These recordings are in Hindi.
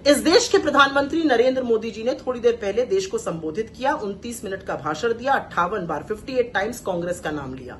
इस देश के प्रधानमंत्री नरेंद्र मोदी जी ने थोड़ी देर पहले देश को संबोधित किया, 29 मिनट का भाषण दिया, 58 बार 58 टाइम्स कांग्रेस का नाम लिया।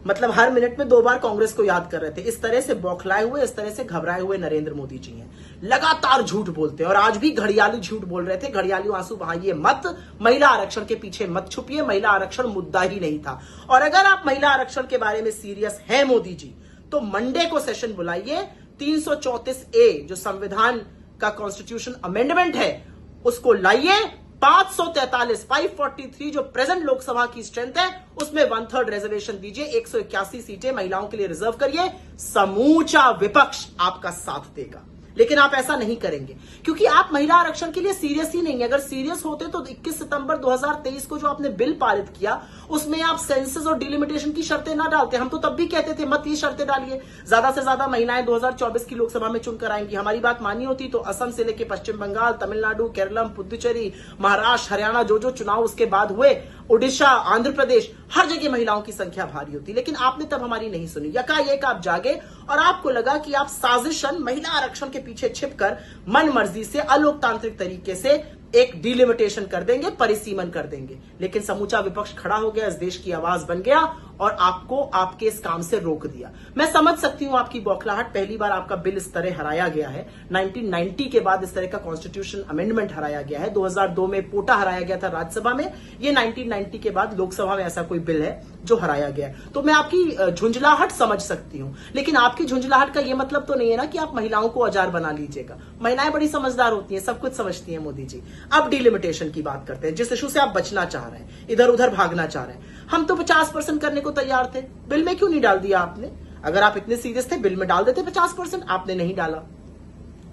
मतलब हर मिनट में 2 बार कांग्रेस को याद कर रहे थे। इस तरह से बौखलाए हुए, इस तरह से घबराए हुए नरेंद्र मोदी जी हैं। लगातार झूठ बोलते हैं और आज भी घड़ियाली झूठ बोल रहे थे। घड़ियाली आंसू बहाइए मत, महिला आरक्षण के पीछे मत छुपिए, महिला आरक्षण मुद्दा ही नहीं था। और अगर आप महिला आरक्षण के बारे में सीरियस हैं मोदी जी, तो मंडे को सेशन बुलाइए, 334A जो संविधान का कॉन्स्टिट्यूशन अमेंडमेंट है उसको लाइए, 543 जो प्रेजेंट लोकसभा की स्ट्रेंथ है उसमें 1/3 रिजर्वेशन दीजिए, 181 सीटें महिलाओं के लिए रिजर्व करिए, समूचा विपक्ष आपका साथ देगा। लेकिन आप ऐसा नहीं करेंगे क्योंकि आप महिला आरक्षण के लिए सीरियस ही नहीं है। अगर सीरियस होते तो 21 सितंबर 2023 को जो आपने बिल पारित किया उसमें आप सेंसस और डिलिमिटेशन की शर्तें ना डालते। हम तो तब भी कहते थे मत ये शर्तें डालिए, ज्यादा से ज्यादा महिलाएं 2024 की लोकसभा में चुनकर आएंगी। हमारी बात मानी होती तो असम से लेकर पश्चिम बंगाल, तमिलनाडु, केरलम, पुदुचेरी, महाराष्ट्र, हरियाणा, जो चुनाव उसके बाद हुए, उड़ीसा, आंध्र प्रदेश, हर जगह महिलाओं की संख्या भारी होती। लेकिन आपने तब हमारी नहीं सुनी। यकायक आप जागे और आपको लगा कि आप साजिशन महिला आरक्षण के पीछे छिपकर मन मर्जी से अलोकतांत्रिक तरीके से एक डिलिमिटेशन कर देंगे, परिसीमन कर देंगे। लेकिन समूचा विपक्ष खड़ा हो गया, इस देश की आवाज बन गया और आपको आपके इस काम से रोक दिया। मैं समझ सकती हूं आपकी बौखलाहट, पहली बार आपका बिल इस तरह हराया गया है। 1990 के बाद इस तरह का कॉन्स्टिट्यूशन अमेंडमेंट हराया गया है। 2002 में पोटा हराया गया था राज्यसभा में, ये 1990 के बाद लोकसभा में ऐसा कोई बिल है जो हराया गया है। तो मैं आपकी झुंझलाहट समझ सकती हूं, लेकिन आपकी झुंझलाहट का यह मतलब तो नहीं है ना कि आप महिलाओं को औजार बना लीजिएगा। महिलाएं बड़ी समझदार होती हैं, सब कुछ समझती हैं मोदी जी। अब डिलिमिटेशन की बात करते हैं, जिस इशू से आप बचना चाह रहे हैं, इधर उधर भागना चाह रहे हैं। हम तो 50% करने को तैयार थे, बिल में क्यों नहीं डाल दिया आपने? अगर आप इतने सीरियस थे बिल में डाल देते 50%, आपने नहीं डाला।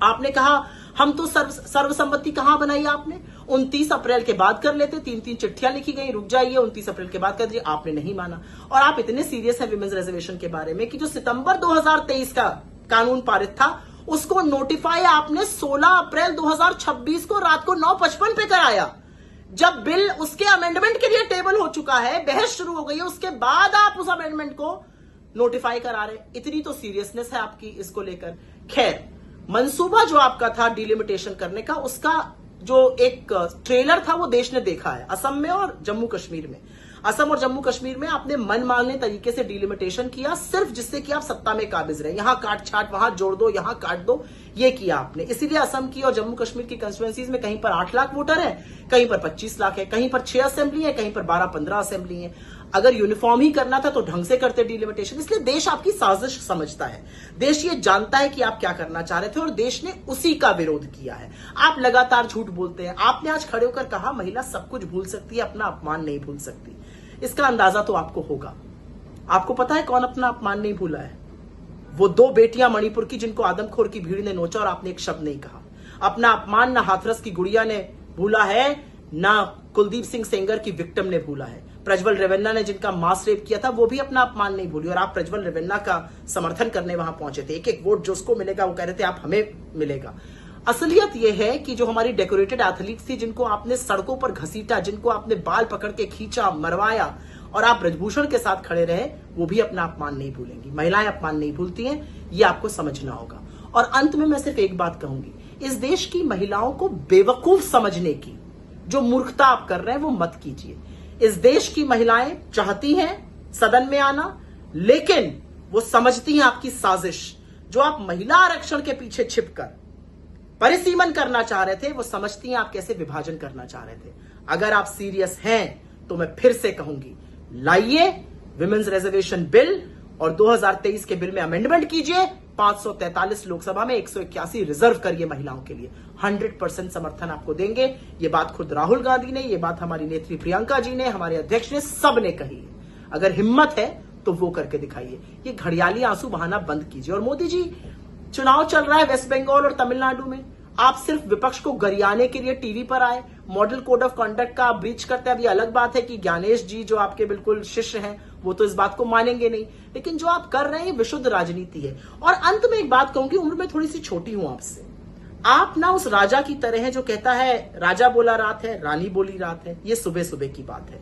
आपने कहा हम तो सर्वसम्मति कहां बनाई आपने? 29 अप्रैल के बाद कर लेते, 3-3 चिट्ठियां लिखी गई, रुक जाइए 29 अप्रैल के बाद कर दीजिए, आपने नहीं माना। और आप इतने सीरियस हैं विमेंस रिजर्वेशन के बारे में कि जो सितंबर 2023 का कानून पारित था उसको नोटिफाई आपने 16 अप्रैल 2026 को रात को 9:55 पे कराया। जब बिल उसके अमेंडमेंट के लिए टेबल हो चुका है, बहस शुरू हो गई है, उसके बाद आप उस अमेंडमेंट को नोटिफाई करा रहे। इतनी तो सीरियसनेस है आपकी इसको लेकर। खैर, मंसूबा जो आपका था डिलिमिटेशन करने का, उसका जो एक ट्रेलर था वो देश ने देखा है असम में और जम्मू कश्मीर में। असम और जम्मू कश्मीर में आपने मनमाने तरीके से डिलिमिटेशन किया, सिर्फ जिससे कि आप सत्ता में काबिज रहे। यहां काट छाट, वहां जोड़ दो, यहां काट दो, ये किया आपने। इसीलिए असम की और जम्मू कश्मीर की कंस्टिट्यूएंसीज में कहीं पर 8 लाख वोटर है, कहीं पर 25 लाख है, कहीं पर 6 असेंबली है, कहीं पर 12-15 असेंबली है। अगर यूनिफॉर्म ही करना था तो ढंग से करते डिलिमिटेशन। इसलिए देश आपकी साजिश समझता है, देश ये जानता है कि आप क्या करना चाह रहे थे और देश ने उसी का विरोध किया है। आप लगातार झूठ बोलते हैं। आपने आज खड़े होकर कहा महिला सब कुछ भूल सकती है, अपना अपमान नहीं भूल सकती। इसका अंदाजा तो आपको होगा। आपको पता है कौन अपना अपमान नहीं भूला है? वो 2 बेटियां मणिपुर की जिनको आदमखोर की भीड़ ने नोचा और आपने एक शब्द नहीं कहा। अपना अपमान ना हाथरस की गुड़िया ने भूला है, ना कुलदीप सिंह सेंगर की विक्टिम ने भूला है। प्रज्वल रेवन्ना ने जिनका मास रेप किया था वो भी अपना अपमान नहीं भूली और आप प्रज्वल रेवन्ना का समर्थन करने वहां पहुंचे थे। एक वोट जो उसको मिलेगा वो कह रहे थे आप हमें मिलेगा। असलियत यह है कि जो हमारी डेकोरेटेड एथलीट्स थी, जिनको आपने सड़कों पर घसीटा, जिनको आपने बाल पकड़ के खींचा, मरवाया और आप ब्रजभूषण के साथ खड़े रहे, वो भी अपना अपमान नहीं भूलेंगी। महिलाएं अपमान नहीं भूलती हैं, ये आपको समझना होगा। और अंत में मैं सिर्फ एक बात कहूंगी, इस देश की महिलाओं को बेवकूफ समझने की जो मूर्खता आप कर रहे हैं वो मत कीजिए। इस देश की महिलाएं चाहती हैं सदन में आना, लेकिन वो समझती हैं आपकी साजिश। जो आप महिला आरक्षण के पीछे छिपकर परिसीमन करना चाह रहे थे, वो समझती हैं आप कैसे विभाजन करना चाह रहे थे। अगर आप सीरियस हैं तो मैं फिर से कहूंगी, लाइए विमेंस रिजर्वेशन बिल और 2023 के बिल में अमेंडमेंट कीजिए। 543 लोकसभा में 181 रिजर्व करिए महिलाओं के लिए। 100% समर्थन आपको देंगे। ये बात खुद राहुल गांधी ने, ये बात हमारी नेत्री प्रियंका जी ने, हमारे अध्यक्ष ने, सब ने कही है। अगर हिम्मत है तो वो करके दिखाइए। ये घड़ियाली आंसू बहाना बंद कीजिए। और मोदी जी, चुनाव चल रहा है वेस्ट बंगाल और तमिलनाडु में, आप सिर्फ विपक्ष को गरियाने के लिए टीवी पर आए, मॉडल कोड ऑफ कंडक्ट का आप ब्रीच करते हैं। अभी अलग बात है कि ज्ञानेश जी जो आपके बिल्कुल शिष्य हैं वो तो इस बात को मानेंगे नहीं, लेकिन जो आप कर रहे हैं विशुद्ध राजनीति है। और अंत में एक बात कहूंगी, उम्र में थोड़ी सी छोटी हूं आपसे, आप ना उस राजा की तरह है जो कहता है राजा बोला रात है, रानी बोली रात है। ये सुबह सुबह की बात है।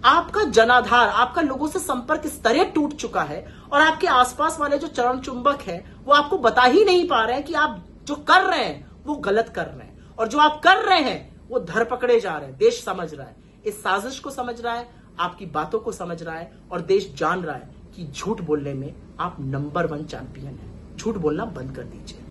आपका जनाधार, आपका लोगों से संपर्क इस तरह टूट चुका है और आपके आसपास वाले जो चरण चुंबक है वो आपको बता ही नहीं पा रहे हैं कि आप जो कर रहे हैं वो गलत कर रहे हैं, और जो आप कर रहे हैं वो धर पकड़े जा रहे हैं। देश समझ रहा है, इस साजिश को समझ रहा है, आपकी बातों को समझ रहा है, और देश जान रहा है कि झूठ बोलने में आप नंबर 1 चैंपियन हैं। झूठ बोलना बंद कर दीजिए।